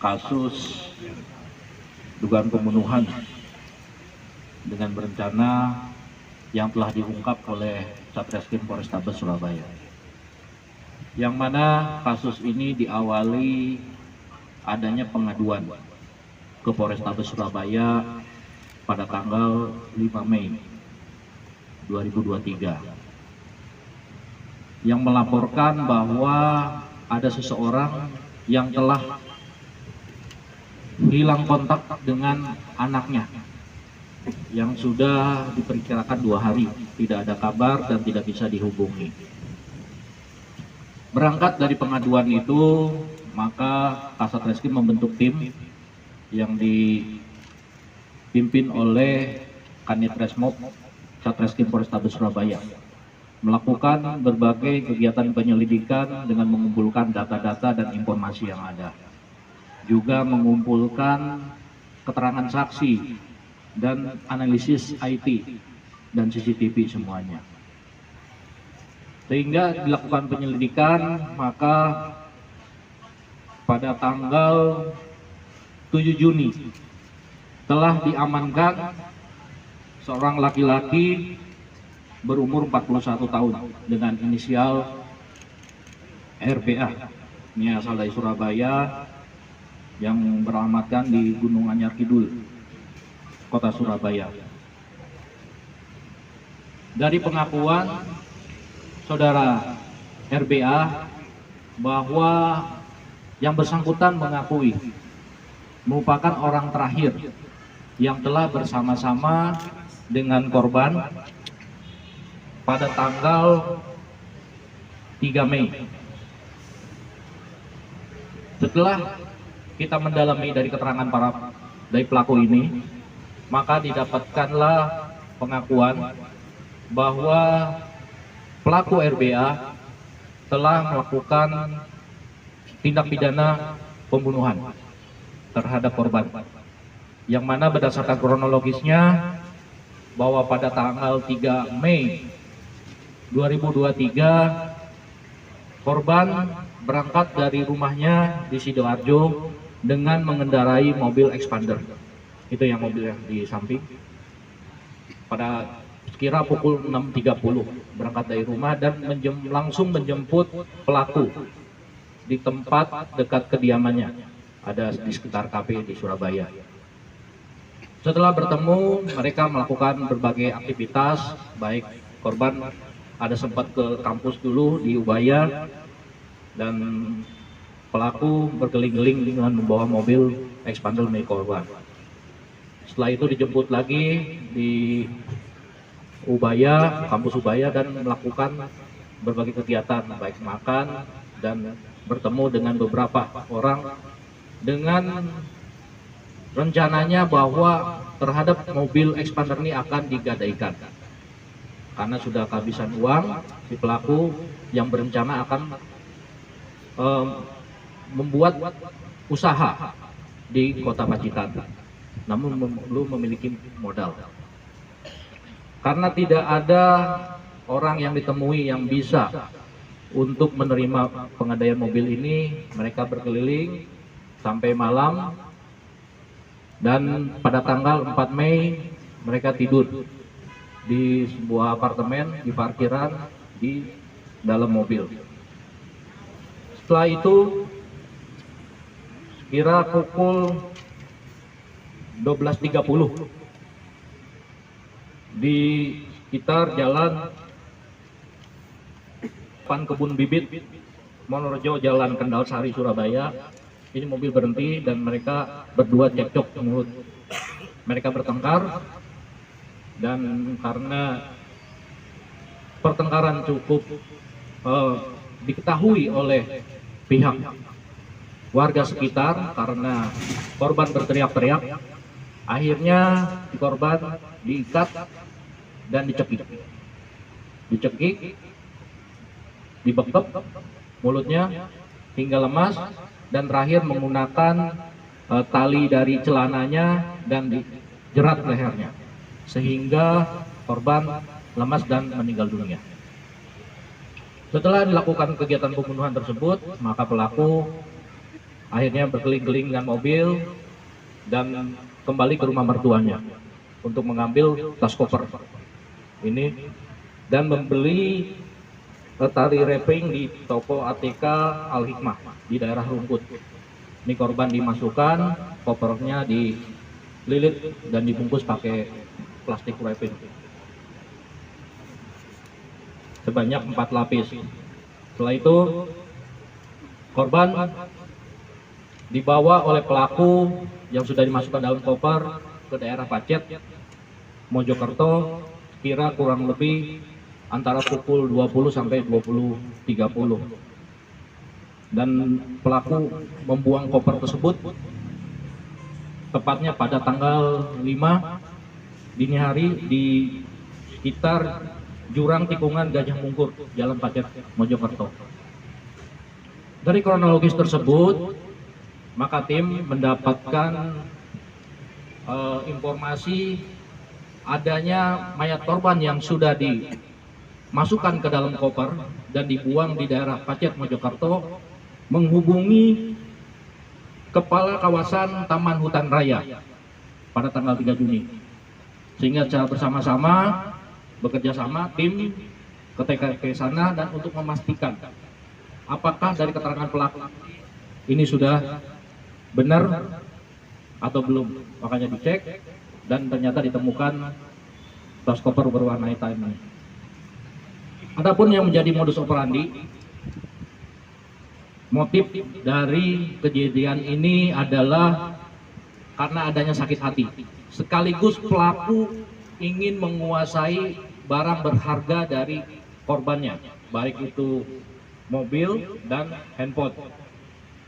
kasus dugaan pembunuhan dengan berencana yang telah diungkap oleh Satreskrim Polrestabes Surabaya. Yang mana kasus ini diawali adanya pengaduan ke Polrestabes Surabaya pada tanggal 5 Mei 2023 yang melaporkan bahwa ada seseorang yang telah hilang kontak dengan anaknya yang sudah diperkirakan 2 hari tidak ada kabar dan tidak bisa dihubungi. Berangkat dari pengaduan itu, maka Kasat Reskrim membentuk tim yang dipimpin oleh Kanit Resmob Satreskrim Polrestabes Surabaya, melakukan berbagai kegiatan penyelidikan dengan mengumpulkan data-data dan informasi yang ada. Juga mengumpulkan keterangan saksi dan analisis IT dan CCTV semuanya. Sehingga dilakukan penyelidikan, maka pada tanggal 7 Juni telah diamankan seorang laki-laki berumur 41 tahun dengan inisial RBA. Ini asal dari Surabaya yang beralamatkan di Gunung Anyar Kidul, Kota Surabaya. Dari pengakuan saudara RBA bahwa yang bersangkutan mengakui merupakan orang terakhir yang telah bersama-sama dengan korban pada tanggal 3 Mei. Setelah kita mendalami dari keterangan dari pelaku ini, maka didapatkanlah pengakuan bahwa pelaku RBA telah melakukan tindak pidana pembunuhan terhadap korban, yang mana berdasarkan kronologisnya bahwa pada tanggal 3 Mei 2023 korban berangkat dari rumahnya di Sidoarjo dengan mengendarai mobil expander. Itu yang mobil yang di samping. Pada sekira pukul 6.30 berangkat dari rumah dan langsung menjemput pelaku di tempat dekat kediamannya, ada di sekitar kafe di Surabaya. Setelah bertemu, mereka melakukan berbagai aktivitas, baik korban ada sempat ke kampus dulu di Ubaya, dan pelaku berkeliling-keliling dengan membawa mobil expander milik korban. Setelah itu dijemput lagi di Ubaya, kampus Ubaya, dan melakukan berbagai kegiatan, baik makan dan bertemu dengan beberapa orang dengan rencananya bahwa terhadap mobil expander ini akan digadaikan. Karena sudah kehabisan uang, si pelaku yang berencana akan membuat usaha di Kota Pacitan, namun belum memiliki modal. Karena tidak ada orang yang ditemui yang bisa untuk menerima pengadaian mobil ini, mereka berkeliling sampai malam, dan pada tanggal 4 Mei mereka tidur di sebuah apartemen di parkiran di dalam mobil. Setelah itu kira pukul 12.30 di sekitar jalan depan Kebun Bibit Monorejo, Jalan Kendal Sari, Surabaya, ini mobil berhenti dan mereka berdua cekcok mulut. Mereka bertengkar, dan karena pertengkaran cukup diketahui oleh pihak warga sekitar karena korban berteriak-teriak, akhirnya si korban diikat dan dicekik, dibekep mulutnya hingga lemas, dan terakhir menggunakan tali dari celananya dan dijerat lehernya sehingga korban lemas dan meninggal dunia. Setelah dilakukan kegiatan pembunuhan tersebut, maka pelaku akhirnya berkeliling-keliling dengan mobil dan kembali ke rumah mertuanya untuk mengambil tas koper ini dan membeli tali wrapping di toko ATK Al Hikmah di daerah Rungkut. Ini korban dimasukkan, kopernya dililit dan dibungkus pakai plastik wrapping sebanyak 4 lapis. Setelah itu korban dibawa oleh pelaku yang sudah dimasukkan dalam koper ke daerah Pacet, Mojokerto, kira kurang lebih antara pukul 20 sampai 20.30. Dan pelaku membuang koper tersebut tepatnya pada tanggal 5 dini hari di sekitar jurang tikungan Gajah Mungkur, Jalan Pacet, Mojokerto. Dari kronologis tersebut, maka tim mendapatkan informasi adanya mayat korban yang sudah dimasukkan ke dalam koper dan dibuang di daerah Pacet, Mojokerto, menghubungi Kepala Kawasan Taman Hutan Raya pada tanggal 3 Juni. Sehingga secara bersama-sama bekerja sama tim ke TKP sana dan untuk memastikan apakah dari keterangan pelaku ini sudah benar atau belum. Makanya dicek dan ternyata ditemukan tas koper berwarna hitam ini. Adapun yang menjadi modus operandi, motif dari kejadian ini adalah karena adanya sakit hati. Sekaligus pelaku ingin menguasai barang berharga dari korbannya, baik itu mobil dan handphone.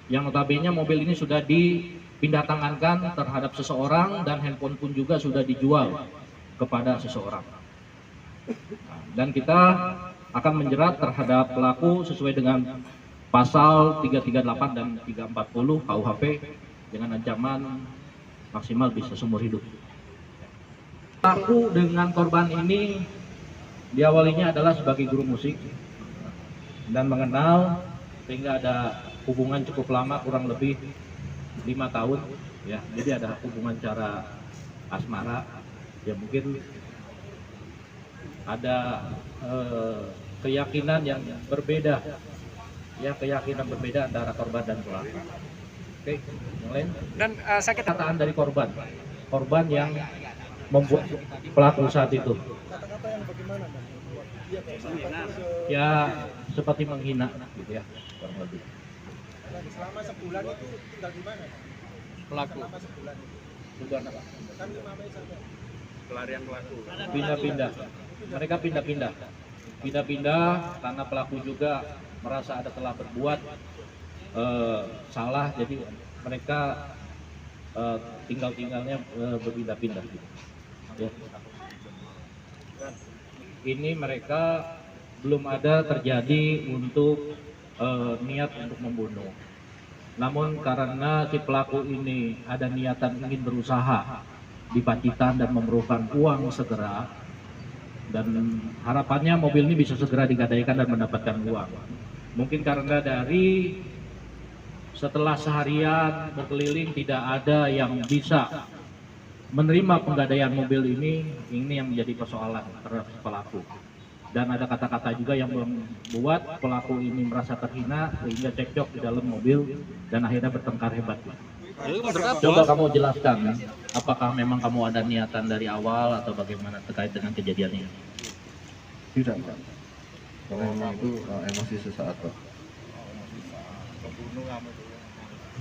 Yang notabene mobil ini sudah dipindah tangankan terhadap seseorang dan handphone pun juga sudah dijual kepada seseorang. Dan kita akan menjerat terhadap pelaku sesuai dengan pasal 338 dan 340 KUHP dengan ancaman maksimal bisa seumur hidup. Pelaku dengan korban ini diawalinya adalah sebagai guru musik dan mengenal sehingga ada hubungan cukup lama, kurang lebih 5 tahun ya. Jadi ada hubungan cara asmara ya, mungkin ada keyakinan yang berbeda ya, keyakinan berbeda antara korban dan pelaku. Oke, yang lain. Dan sakit kataan dari korban yang membuat pelaku saat itu. Kata-kata yang bagaimana? Ya seperti menghina gitu ya, kurang lebih. Selama sebulan itu tinggal di mana? Pelaku. Selama sebulan. Bukan apa? Kan 5 Mei sampai. Pelarian pelaku. Pindah-pindah. Mereka pindah-pindah karena pelaku juga merasa ada telah berbuat salah, jadi mereka tinggalnya berpindah-pindah gitu. Ya. Ini mereka belum ada terjadi untuk niat untuk membunuh. Namun karena si pelaku ini ada niatan ingin berusaha di Pacitan dan memerlukan uang segera, dan harapannya mobil ini bisa segera digadaikan dan mendapatkan uang. Mungkin karena dari setelah seharian berkeliling tidak ada yang bisa menerima penggadaian mobil ini yang menjadi persoalan terhadap pelaku. Dan ada kata-kata juga yang membuat pelaku ini merasa terhina sehingga cekcok di dalam mobil dan akhirnya bertengkar hebat. Coba kamu jelaskan, apakah memang kamu ada niatan dari awal atau bagaimana terkait dengan kejadian ini? Tidak, Pak. Karena memang itu emosi sesaat, Pak.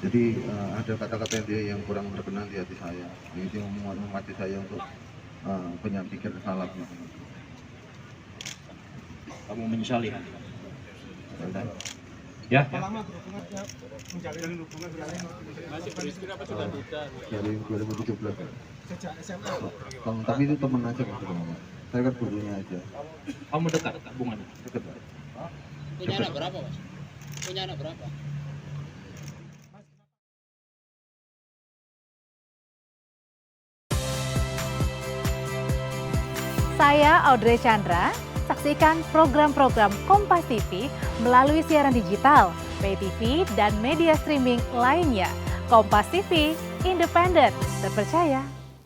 Jadi ada kata-kata yang kurang berkenan di hati saya. Itu yang memacu saya untuk punya pikir salah. Kamu menyesali? Ya. Menjalin hubungan Masih beristri apa sudah nikah? Dari 2017. sejak SMA. Tapi itu teman aja, Pak. Saya kan gurunya aja. Kamu dekat hubungannya? Dekat, Pak. Punya anak berapa, Mas? Punya anak berapa? Saya Audrey Chandra, saksikan program-program Kompas TV melalui siaran digital, Pay TV, dan media streaming lainnya. Kompas TV, independen, terpercaya,